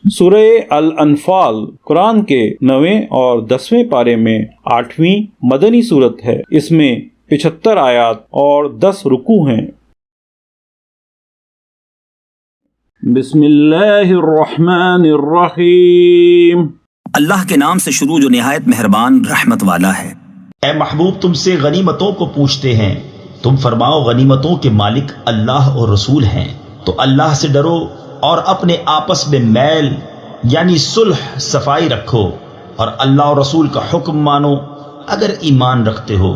سورہ الانفال قرآن کے 9 اور 10 پارے میں 8ویں مدنی صورت ہے۔ اس میں 75 آیات اور 10 رکوع ہیں۔ بسم اللہ الرحمن الرحیم۔ اللہ کے نام سے شروع جو نہایت مہربان رحمت والا ہے۔ اے محبوب تم سے غنیمتوں کو پوچھتے ہیں، تم فرماؤ غنیمتوں کے مالک اللہ اور رسول ہیں، تو اللہ سے ڈرو اور اپنے آپس میں میل یعنی صلح صفائی رکھو، اور اللہ اور رسول کا حکم مانو اگر ایمان رکھتے ہو۔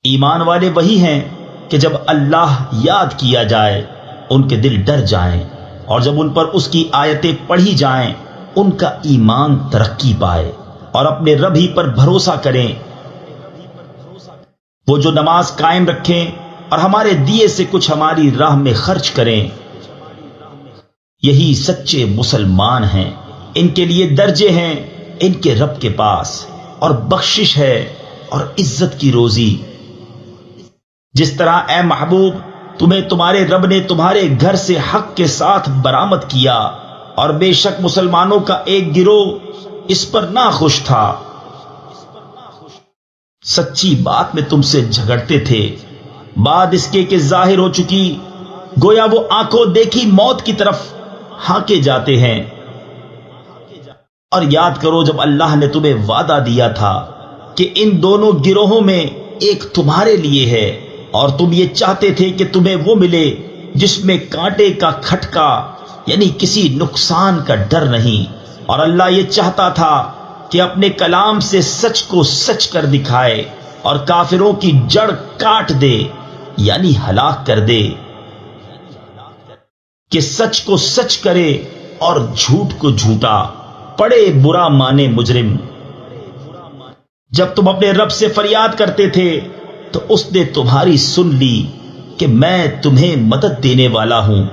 ایمان والے وہی ہیں کہ جب اللہ یاد کیا جائے ان کے دل ڈر جائیں، اور جب ان پر اس کی آیتیں پڑھی جائیں ان کا ایمان ترقی پائے، اور اپنے رب ہی پر بھروسہ کریں۔ وہ جو نماز قائم رکھیں اور ہمارے دیے سے کچھ ہماری راہ میں خرچ کریں، یہی سچے مسلمان ہیں۔ ان کے لیے درجے ہیں ان کے رب کے پاس، اور بخشش ہے اور عزت کی روزی۔ جس طرح اے محبوب تمہیں تمہارے رب نے تمہارے گھر سے حق کے ساتھ برآمد کیا، اور بے شک مسلمانوں کا ایک گروہ اس پر ناخوش تھا، سچی بات میں تم سے جھگڑتے تھے، بعد اس کے کہ ظاہر ہو چکی، گویا وہ آنکھوں دیکھی موت کی طرف ہانکے جاتے ہیں۔ اور یاد کرو جب اللہ نے تمہیں وعدہ دیا تھا کہ ان دونوں گروہوں میں ایک تمہارے لیے ہے، اور تم یہ چاہتے تھے کہ تمہیں وہ ملے جس میں کانٹے کا کھٹکا یعنی کسی نقصان کا ڈر نہیں، اور اللہ یہ چاہتا تھا کہ اپنے کلام سے سچ کو سچ کر دکھائے اور کافروں کی جڑ کاٹ دے یعنی ہلاک کر دے، کہ سچ کو سچ کرے اور جھوٹ کو جھوٹا، پڑے برا مانے مجرم۔ جب تم اپنے رب سے فریاد کرتے تھے تو اس نے تمہاری سن لی کہ میں تمہیں مدد دینے والا ہوں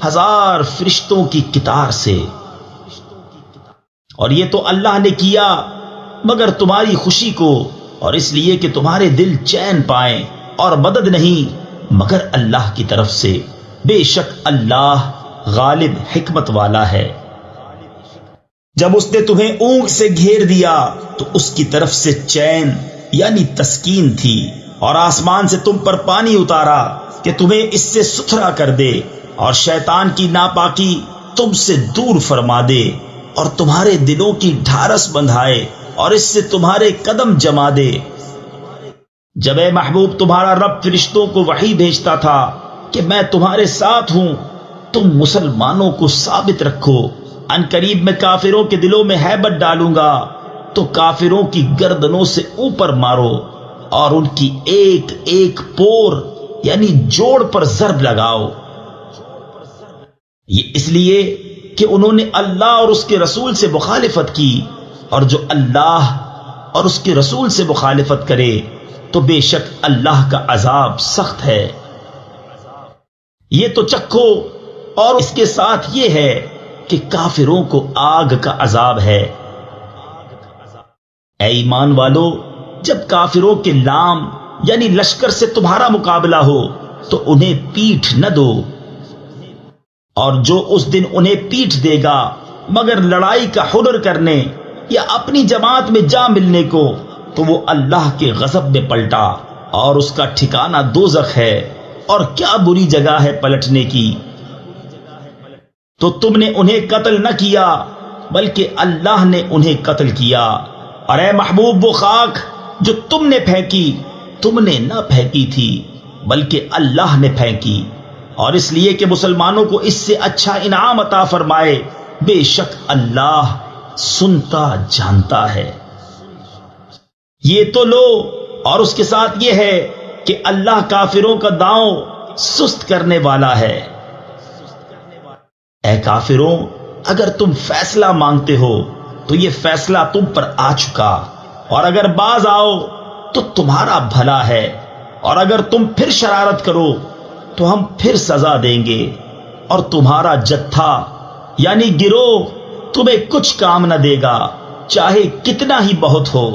1000 فرشتوں کی قطار سے، اور یہ تو اللہ نے کیا مگر تمہاری خوشی کو، اور اس لیے کہ تمہارے دل چین پائیں، اور مدد نہیں مگر اللہ کی طرف سے، بے شک اللہ غالب حکمت والا ہے۔ جب اس نے تمہیں اونگ سے گھیر دیا تو اس کی طرف سے چین یعنی تسکین تھی، اور آسمان سے تم پر پانی اتارا کہ تمہیں اس سے ستھرا کر دے، اور شیطان کی ناپاکی تم سے دور فرما دے، اور تمہارے دلوں کی ڈھارس بندھائے، اور اس سے تمہارے قدم جما دے۔ جب اے محبوب تمہارا رب فرشتوں کو وحی بھیجتا تھا کہ میں تمہارے ساتھ ہوں، تم مسلمانوں کو ثابت رکھو، ان قریب میں کافروں کے دلوں میں ہیبت ڈالوں گا، تو کافروں کی گردنوں سے اوپر مارو، اور ان کی ایک ایک پور یعنی جوڑ پر ضرب لگاؤ۔ یہ اس لیے کہ انہوں نے اللہ اور اس کے رسول سے مخالفت کی، اور جو اللہ اور اس کے رسول سے مخالفت کرے تو بے شک اللہ کا عذاب سخت ہے۔ یہ تو چکھو، اور اس کے ساتھ یہ ہے کہ کافروں کو آگ کا عذاب ہے۔ اے ایمان والو جب کافروں کے لام یعنی لشکر سے تمہارا مقابلہ ہو تو انہیں پیٹھ نہ دو، اور جو اس دن انہیں پیٹھ دے گا مگر لڑائی کا ہنر کرنے یا اپنی جماعت میں جا ملنے کو، تو وہ اللہ کے غضب میں پلٹا، اور اس کا ٹھکانہ دوزخ ہے، اور کیا بری جگہ ہے پلٹنے کی۔ تو تم نے انہیں قتل نہ کیا بلکہ اللہ نے انہیں قتل کیا، اور اے محبوب وہ خاک جو تم نے پھینکی تم نے نہ پھینکی تھی بلکہ اللہ نے پھینکی، اور اس لیے کہ مسلمانوں کو اس سے اچھا انعام عطا فرمائے، بے شک اللہ سنتا جانتا ہے۔ یہ تو لو، اور اس کے ساتھ یہ ہے کہ اللہ کافروں کا داؤں سست کرنے والا ہے۔ اے کافروں اگر تم فیصلہ مانگتے ہو تو یہ فیصلہ تم پر آ چکا، اور اگر باز آؤ تو تمہارا بھلا ہے، اور اگر تم پھر شرارت کرو تو ہم پھر سزا دیں گے، اور تمہارا جتھا یعنی گروہ تمہیں کچھ کام نہ دے گا چاہے کتنا ہی بہت ہو،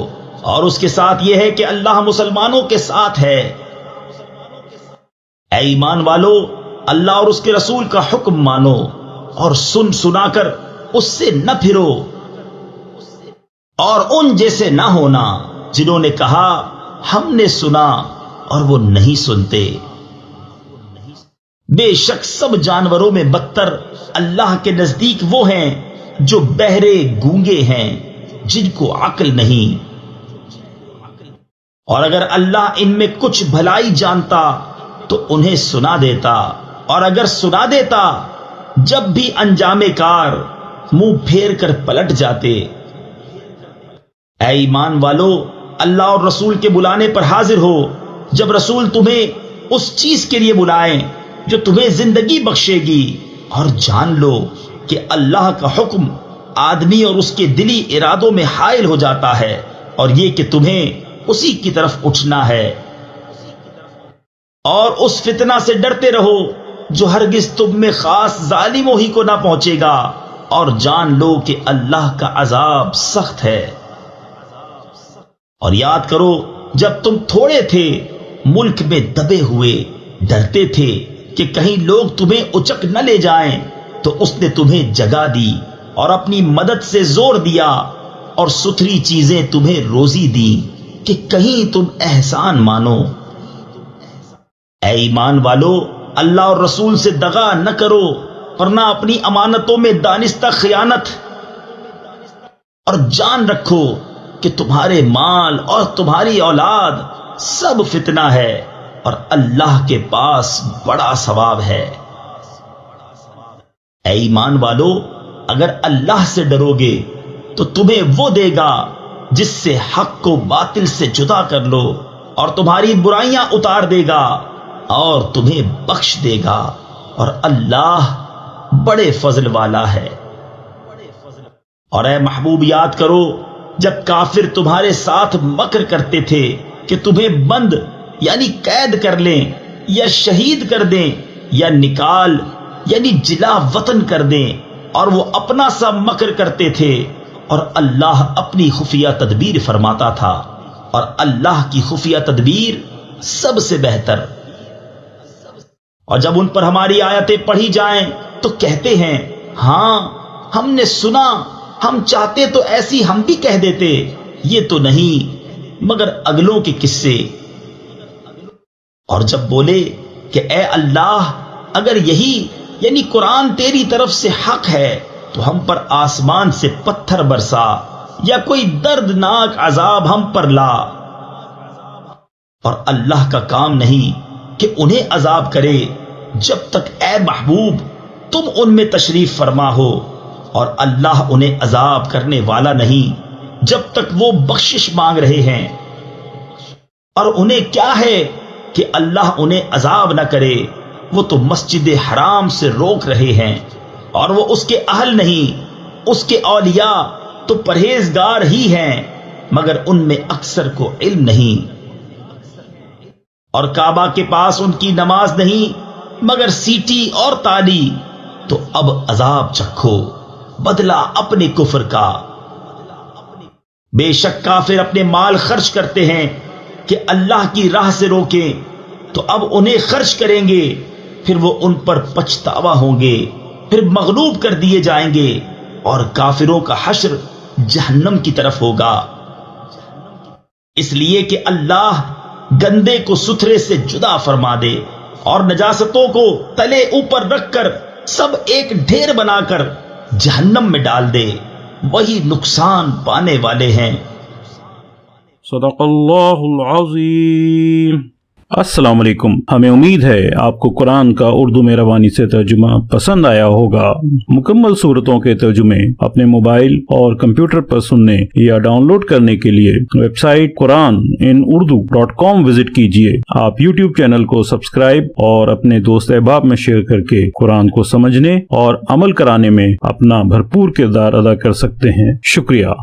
اور اس کے ساتھ یہ ہے کہ اللہ مسلمانوں کے ساتھ ہے۔ اے ایمان والو اللہ اور اس کے رسول کا حکم مانو، اور سن سنا کر اس سے نہ پھرو، اور ان جیسے نہ ہونا جنہوں نے کہا ہم نے سنا اور وہ نہیں سنتے۔ بے شک سب جانوروں میں بدتر اللہ کے نزدیک وہ ہیں جو بہرے گونگے ہیں، جن کو عقل نہیں۔ اور اگر اللہ ان میں کچھ بھلائی جانتا تو انہیں سنا دیتا، اور اگر سنا دیتا جب بھی انجام کار منہ پھیر کر پلٹ جاتے۔ اے ایمان والو، اللہ اور رسول کے بلانے پر حاضر ہو جب رسول تمہیں اس چیز کے لیے بلائیں جو تمہیں زندگی بخشے گی، اور جان لو کہ اللہ کا حکم آدمی اور اس کے دلی ارادوں میں حائل ہو جاتا ہے، اور یہ کہ تمہیں اسی کی طرف اٹھنا ہے۔ اور اس فتنہ سے ڈرتے رہو جو ہرگز تم میں خاص ظالموں ہی کو نہ پہنچے گا، اور جان لو کہ اللہ کا عذاب سخت ہے۔ اور یاد کرو جب تم تھوڑے تھے، ملک میں دبے ہوئے، ڈرتے تھے کہ کہیں لوگ تمہیں اچک نہ لے جائیں، تو اس نے تمہیں جگہ دی اور اپنی مدد سے زور دیا، اور ستھری چیزیں تمہیں روزی دی کہ کہیں تم احسان مانو۔ اے ایمان والو، اللہ اور رسول سے دغا نہ کرو، اور نہ اپنی امانتوں میں دانستہ خیانت، اور جان رکھو کہ تمہارے مال اور تمہاری اولاد سب فتنہ ہے، اور اللہ کے پاس بڑا ثواب ہے۔ اے ایمان والو، اگر اللہ سے ڈرو گے تو تمہیں وہ دے گا جس سے حق کو باطل سے جدا کر لو، اور تمہاری برائیاں اتار دے گا اور تمہیں بخش دے گا، اور اللہ بڑے فضل والا ہے۔ اور اے محبوب، یاد کرو جب کافر تمہارے ساتھ مکر کرتے تھے کہ تمہیں بند یعنی قید کر لیں، یا شہید کر دیں، یا نکال یعنی جلا وطن کر دیں، اور وہ اپنا سا مکر کرتے تھے، اور اللہ اپنی خفیہ تدبیر فرماتا تھا، اور اللہ کی خفیہ تدبیر سب سے بہتر۔ اور جب ان پر ہماری آیتیں پڑھی جائیں تو کہتے ہیں ہاں ہم نے سنا، ہم چاہتے تو ایسی ہم بھی کہہ دیتے، یہ تو نہیں مگر اگلوں کے قصے۔ اور جب بولے کہ اے اللہ، اگر یہی یعنی قرآن تیری طرف سے حق ہے تو ہم پر آسمان سے پتھر برسا، یا کوئی دردناک عذاب ہم پر لا۔ اور اللہ کا کام نہیں کہ انہیں عذاب کرے جب تک اے محبوب تم ان میں تشریف فرما ہو، اور اللہ انہیں عذاب کرنے والا نہیں جب تک وہ بخشش مانگ رہے ہیں۔ اور انہیں کیا ہے کہ اللہ انہیں عذاب نہ کرے، وہ تو مسجد حرام سے روک رہے ہیں، اور وہ اس کے اہل نہیں، اس کے اولیاء تو پرہیزگار ہی ہیں، مگر ان میں اکثر کو علم نہیں۔ اور کعبہ کے پاس ان کی نماز نہیں مگر سیٹی اور تالی، تو اب عذاب چکھو بدلہ اپنے کفر کا۔ بے شک کافر اپنے مال خرچ کرتے ہیں کہ اللہ کی راہ سے روکیں، تو اب انہیں خرچ کریں گے، پھر وہ ان پر پچھتاوا ہوں گے، پھر مغلوب کر دیے جائیں گے، اور کافروں کا حشر جہنم کی طرف ہوگا۔ اس لیے کہ اللہ گندے کو ستھرے سے جدا فرما دے، اور نجاستوں کو تلے اوپر رکھ کر سب ایک ڈھیر بنا کر جہنم میں ڈال دے، وہی نقصان پانے والے ہیں۔ صدق اللہ العظیم۔ السلام علیکم، ہمیں امید ہے آپ کو قرآن کا اردو میں روانی سے ترجمہ پسند آیا ہوگا۔ مکمل صورتوں کے ترجمے اپنے موبائل اور کمپیوٹر پر سننے یا ڈاؤن لوڈ کرنے کے لیے ویب سائٹ QuranInUrdu.com وزٹ کیجیے۔ آپ یوٹیوب چینل کو سبسکرائب اور اپنے دوست احباب میں شیئر کر کے قرآن کو سمجھنے اور عمل کرانے میں اپنا بھرپور کردار ادا کر سکتے ہیں۔ شکریہ۔